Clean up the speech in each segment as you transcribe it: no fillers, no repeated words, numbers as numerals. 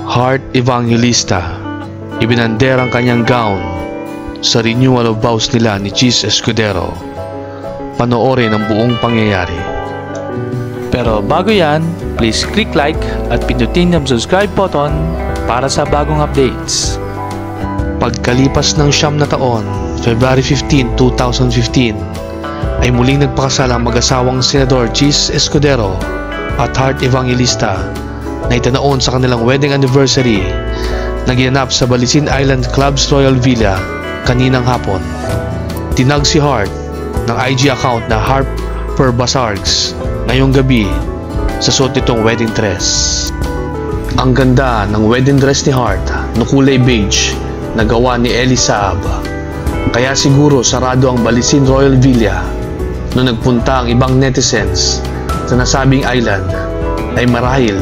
Heart Evangelista, ibinander ang kanyang gown sa renewal of vows nila ni Cheese Escudero. Panoorin ang buong pangyayari. Pero bago yan, please click like at pindutin ang subscribe button para sa bagong updates. Pagkalipas ng 9 na taon, February 15, 2015, ay muling nagpakasal ang mag-asawang Senador Cheese Escudero at Heart Evangelista na itanaon sa kanilang wedding anniversary na ginanap sa Balisin Island Club's Royal Villa kaninang hapon. Tinag si Heart ng IG account na Harper Basargs ngayong gabi sa suot nitong wedding dress. Ang ganda ng wedding dress ni Heart na kulay beige na gawa ni Ellie Saab. Kaya siguro sarado ang Balisin Royal Villa nung nagpunta ang ibang netizens sa nasabing island ay marahil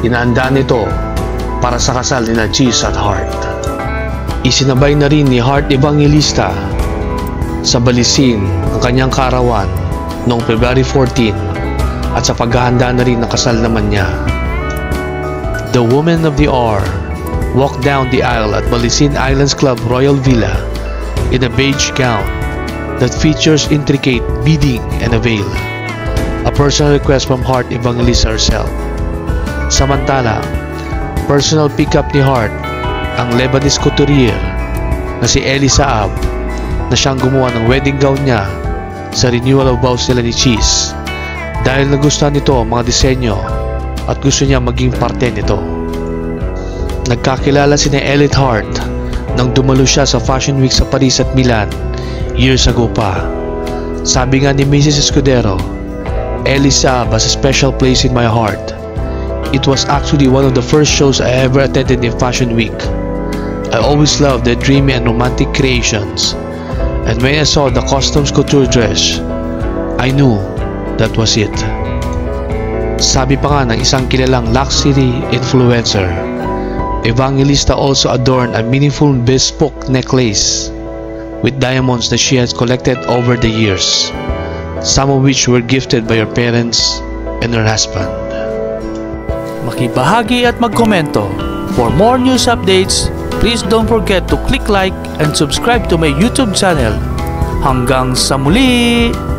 inaanda nito para sa kasal ni Cheese at Heart. Isinabay na rin ni Heart Evangelista sa Balisin ang kanyang karawan noong February 14 at sa paghahanda na rin ng kasal naman niya. The woman of the hour walked down the aisle at Balisin Islands Club Royal Villa in a beige gown that features intricate beading and a veil, a personal request from Heart Evangelista herself. Samantala, personal pickup ni Heart ang Lebanese couturier na si Ellie Saab na siyang gumawa ng wedding gown niya sa renewal of vows nila ni Cheese dahil nagustuhan nito ang mga disenyo at gusto niya maging parte nito. Nagkakilala si Ellie at Heart nang dumalo siya sa Fashion Week sa Paris at Milan years ago pa. Sabi nga ni Mrs. Escudero, Ellie Saab has a special place in my heart. It was actually one of the first shows I ever attended in Fashion Week. I always loved their dreamy and romantic creations, and when I saw the customs couture dress, I knew that was it. Sabi pa nga ng isang kilalang luxury influencer, Evangelista also adorned a meaningful bespoke necklace with diamonds that she has collected over the years, some of which were gifted by her parents and her husband. Makibahagi at magkomento. For more news updates, please don't forget to click like and subscribe to my YouTube channel. Hanggang sa muli!